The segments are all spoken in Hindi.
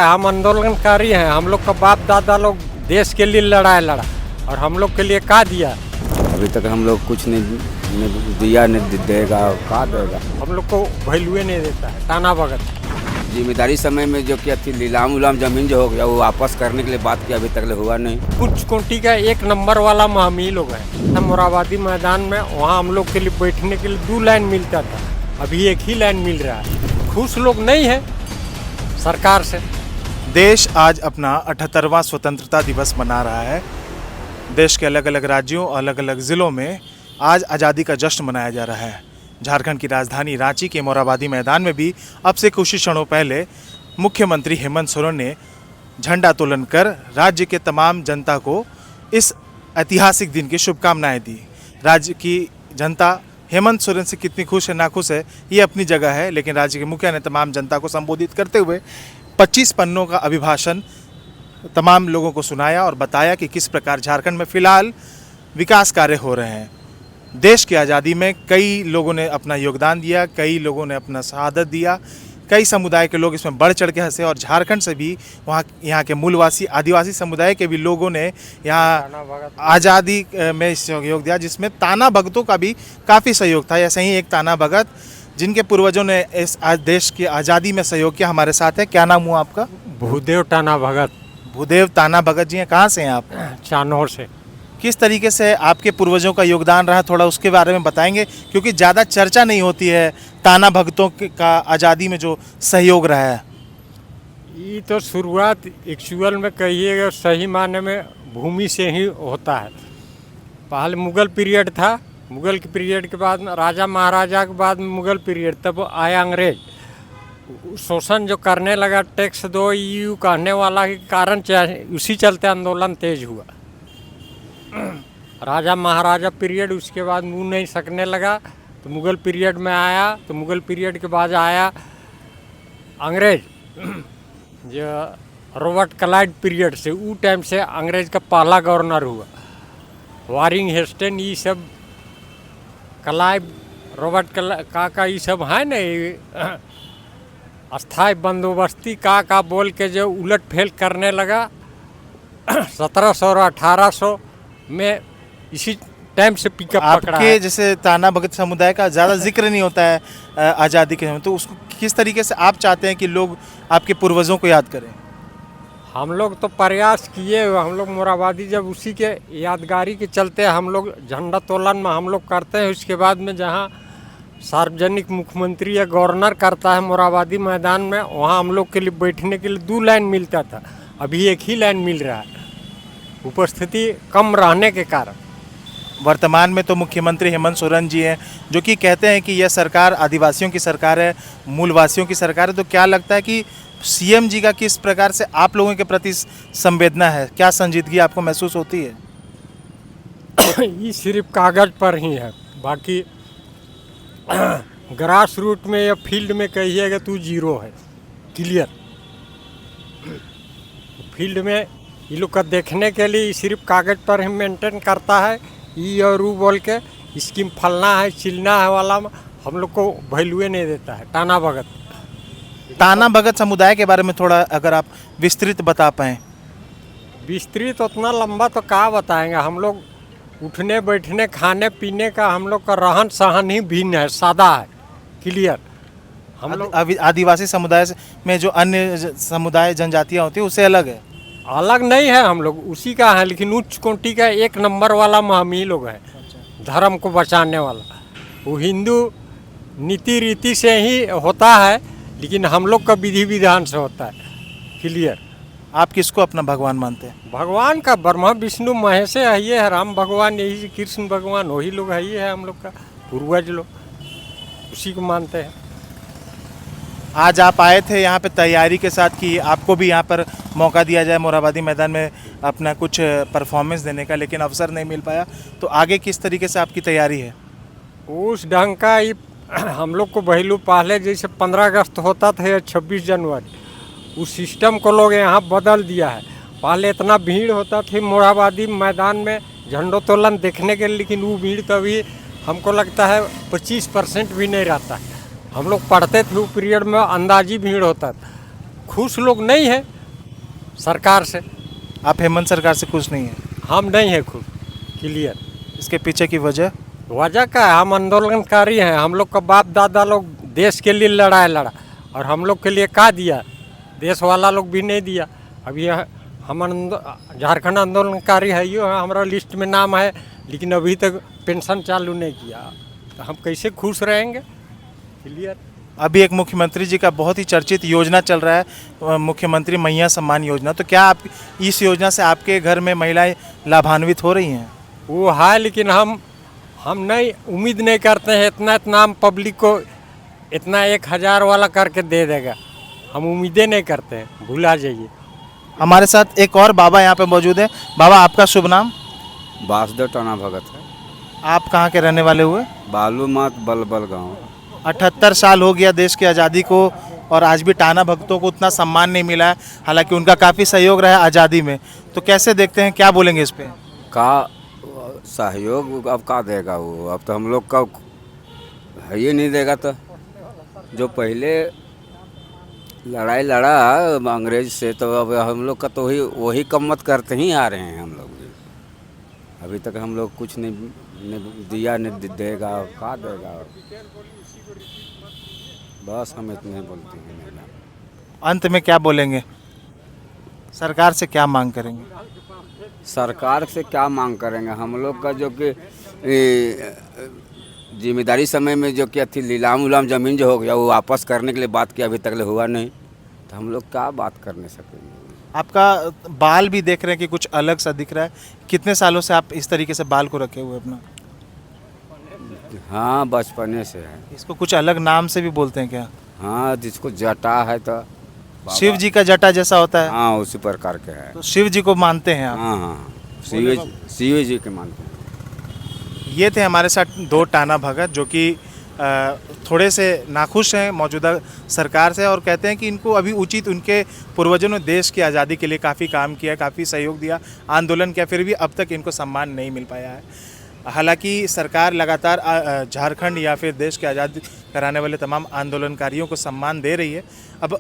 हम आंदोलनकारी हैं। हम लोग का बाप दादा लोग देश के लिए लड़ा और हम लोग के लिए क्या दिया? अभी तक हम लोग कुछ नहीं दिया, नहीं देगा, क्या देगा? हम लोग को वैल्यू नहीं देता है। ताना भगत जिम्मेदारी समय में जो किया थी, नीलाम उलाम जमीन जो हो गया वो वापस करने के लिए बात किया, अभी तक हुआ नहीं। कुछ कोटी का एक नंबर वाला हम ही लोग हैं। हम मोराबादी मैदान में वहाँ हम लोग के लिए बैठने के लिए 2 लाइन मिलता था, अभी एक ही लाइन मिल रहा है। खुश लोग नहीं है सरकार से। देश आज अपना 78वां स्वतंत्रता दिवस मना रहा है। देश के अलग अलग राज्यों, अलग अलग ज़िलों में आज आज़ादी का जश्न मनाया जा रहा है। झारखंड की राजधानी रांची के मोराबादी मैदान में भी अब से कुछ ही क्षणों पहले मुख्यमंत्री हेमंत सोरेन ने झंडा तोलन कर राज्य के तमाम जनता को इस ऐतिहासिक दिन की शुभकामनाएं दी। राज्य की जनता हेमंत सोरेन से कितनी खुश है नाखुश है ये अपनी जगह है, लेकिन राज्य के मुखिया ने तमाम जनता को संबोधित करते हुए 25 पन्नों का अभिभाषण तमाम लोगों को सुनाया और बताया कि किस प्रकार झारखंड में फ़िलहाल विकास कार्य हो रहे हैं। देश की आज़ादी में कई लोगों ने अपना योगदान दिया, कई लोगों ने अपना शहादत दिया, कई समुदाय के लोग इसमें बढ़ चढ़ के हंसे और झारखंड से भी यहाँ के मूलवासी आदिवासी समुदाय के भी लोगों ने यहाँ आज़ादी में सहयोग दिया, जिसमें ताना भगतों का भी काफ़ी सहयोग था। ऐसे ही एक ताना भगत जिनके पूर्वजों ने इस देश की आज़ादी में सहयोग किया हमारे साथ है। क्या नाम हुआ आपका? भूदेव ताना भगत। भूदेव ताना भगत जी हैं, कहाँ से हैं आप? चानोर से। किस तरीके से आपके पूर्वजों का योगदान रहा, थोड़ा उसके बारे में बताएंगे, क्योंकि ज़्यादा चर्चा नहीं होती है ताना भगतों का आज़ादी में जो सहयोग रहा है। ये तो शुरुआत एक्चुअल में कहिएगा सही माने में भूमि से ही होता है। पहले मुगल पीरियड था, मुगल के पीरियड के बाद राजा महाराजा के बाद मुगल पीरियड, तब आया अंग्रेज। शोषण जो करने लगा, टैक्स दो यू कहने वाला के कारण उसी चलते आंदोलन तेज हुआ। राजा महाराजा पीरियड, उसके बाद मुँह नहीं सकने लगा तो मुगल पीरियड में आया, तो मुगल पीरियड के बाद आया अंग्रेज जो रॉबर्ट क्लाइव पीरियड से, वो टाइम से अंग्रेज का पहला गवर्नर हुआ। वारिंग हेस्टन ये सब क्लाइव रॉबर्ट का ये सब है ना, अस्थाई बंदोबस्ती का बोल के जो उलट फेल करने लगा 1700 और 1800 में, इसी टाइम से पिकअप पकड़ा है। आपके जैसे ताना भगत समुदाय का ज़्यादा जिक्र नहीं होता है आज़ादी के समय, तो उसको किस तरीके से आप चाहते हैं कि लोग आपके पूर्वजों को याद करें? हम लोग तो प्रयास किए, हम लोग मोराबादी जब उसी के यादगारी के चलते हम लोग झंडा तोलन में हम लोग करते हैं। उसके बाद में जहाँ सार्वजनिक मुख्यमंत्री या गवर्नर करता है मोराबादी मैदान में, वहाँ हम लोग के लिए बैठने के लिए 2 लाइन मिलता था, अभी एक ही लाइन मिल रहा है, उपस्थिति कम रहने के कारण। वर्तमान में तो मुख्यमंत्री हेमंत सोरेन जी हैं जो कि कहते हैं कि यह सरकार आदिवासियों की सरकार है, मूलवासियों की सरकार है। तो क्या लगता है कि सीएम जी का किस प्रकार से आप लोगों के प्रति संवेदना है, क्या संजीदगी आपको महसूस होती है? ये सिर्फ कागज़ पर ही है, बाकी ग्रास रूट में या फील्ड में कहिएगा तो 0 है, क्लियर। फील्ड में ये लोग का देखने के लिए सिर्फ कागज़ पर ही मेंटेन करता है, ई और ऊ बोल के स्कीम फलना है चिलना है वाला हम लोग को वैल्यू नहीं देता है। ताना भगत। ताना भगत समुदाय के बारे में थोड़ा अगर आप विस्तृत बता पाएँ। विस्तृत उतना लंबा तो क्या बताएंगे, हम लोग उठने बैठने खाने पीने का हम लोग का रहन सहन ही भिन्न है, सादा है, क्लियर। हम लोग आदिवासी समुदाय में जो अन्य समुदाय जनजातियाँ होती है उससे अलग है? अलग नहीं है, हम लोग उसी का है, लेकिन उच्च कोटि का एक नंबर वाला हम ही लोग हैं। धर्म को बचाने वाला वो हिंदू नीति रीति से ही होता है, लेकिन हम लोग का विधि विधान से होता है, क्लियर। आप किसको अपना भगवान मानते हैं? भगवान का ब्रह्मा विष्णु महेश है, ये है राम भगवान, यही कृष्ण भगवान, वही लोग है, ये है हम लोग का पूर्वज लोग, उसी को मानते हैं। आज आप आए थे यहाँ पे तैयारी के साथ कि आपको भी यहाँ पर मौका दिया जाए मोराबादी मैदान में अपना कुछ परफॉर्मेंस देने का, लेकिन अवसर नहीं मिल पाया, तो आगे किस तरीके से आपकी तैयारी है? उस ढंग का ये हम लोग को वैल्यू पहले जैसे 15 अगस्त होता था या 26 जनवरी, उस सिस्टम को लोग यहाँ बदल दिया है। पहले इतना भीड़ होता थी मोराबादी मैदान में झंडोत्तोलन देखने के लिए, लेकिन वो भीड़ तो अभी हमको लगता है 25% भी नहीं रहता है। हम लोग पढ़ते थे वो पीरियड में अंदाजी भीड़ होता था, खुश लोग नहीं है सरकार से। आप हेमंत सरकार से खुश नहीं हैं? हम नहीं है खुश। क्लियर। इसके पीछे की वजह? वजह क्या है, हम आंदोलनकारी हैं। हम लोग का बाप दादा लोग देश के लिए लड़ा, और हम लोग के लिए क्या दिया, देश वाला लोग भी नहीं दिया। अभी हम झारखंड आंदोलनकारी है, ये हमारा लिस्ट में नाम है, लेकिन अभी तक पेंशन चालू नहीं किया, तो हम कैसे खुश रहेंगे। क्लियर। अभी एक मुख्यमंत्री जी का बहुत ही चर्चित योजना चल रहा है, मुख्यमंत्री मैया सम्मान योजना। तो क्या आप इस योजना से आपके घर में महिलाएं लाभान्वित हो रही हैं? वो है, लेकिन हम नहीं उम्मीद नहीं करते हैं इतना हम पब्लिक को इतना 1000 वाला करके दे देगा। हम उम्मीदें नहीं करते हैं, भुला जाइए। हमारे साथ एक और बाबा यहाँ पे मौजूद है। बाबा, आपका शुभ नाम? वासुदेव टाना भगत है। आप कहाँ के रहने वाले हुए? बालू मात बलबल गाँव। 78 साल हो गया देश की आज़ादी को, और आज भी टाना भक्तों को उतना सम्मान नहीं मिला है, हालांकि उनका काफ़ी सहयोग रहा है आज़ादी में। तो कैसे देखते हैं, क्या बोलेंगे इस पे? का सहयोग अब का देगा वो, अब तो हम लोग का है ही नहीं देगा। तो जो पहले लड़ाई लड़ा अंग्रेज से, तो अब हम लोग का तो वही कम्मत करते ही आ रहे हैं हम लोग भी। अभी तक हम लोग कुछ नहीं दिया, नहीं देगा, का देगा। बस हम इतने बोलते हैं। अंत में क्या बोलेंगे, सरकार से क्या मांग करेंगे? सरकार से क्या मांग करेंगे, हम लोग का जो कि जिम्मेदारी समय में जो कि थी नीलाम उलाम ज़मीन जो हो गया, वो वापस करने के लिए बात किया, अभी तक हुआ नहीं, तो हम लोग क्या बात करने सकेंगे। आपका बाल भी देख रहे हैं कि कुछ अलग सा दिख रहा है। कितने सालों से आप इस तरीके से बाल को रखे हुए अपना? हाँ, बचपने से है। इसको कुछ अलग नाम से भी बोलते हैं क्या? हाँ, जिसको जटा है तो शिव जी का जटा जैसा होता है, हाँ उसी प्रकार के है। तो शिव जी को मानते हैं आप? हाँ हाँ, शिव जी के मानते हैं। ये थे हमारे साथ दो टाना भगत जो कि थोड़े से नाखुश हैं मौजूदा सरकार से, और कहते हैं कि इनको अभी उचित, उनके पूर्वजों ने देश की आज़ादी के लिए काफ़ी काम किया, काफ़ी सहयोग दिया, आंदोलन किया, फिर भी अब तक इनको सम्मान नहीं मिल पाया है। हालांकि सरकार लगातार झारखंड या फिर देश की आज़ादी कराने वाले तमाम आंदोलनकारियों को सम्मान दे रही है। अब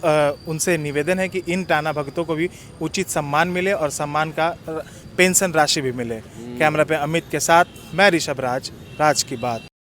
उनसे निवेदन है कि इन टाना भक्तों को भी उचित सम्मान मिले और सम्मान का पेंशन राशि भी मिले। कैमरा पे अमित के साथ मैं ऋषभ राज, राज की बात।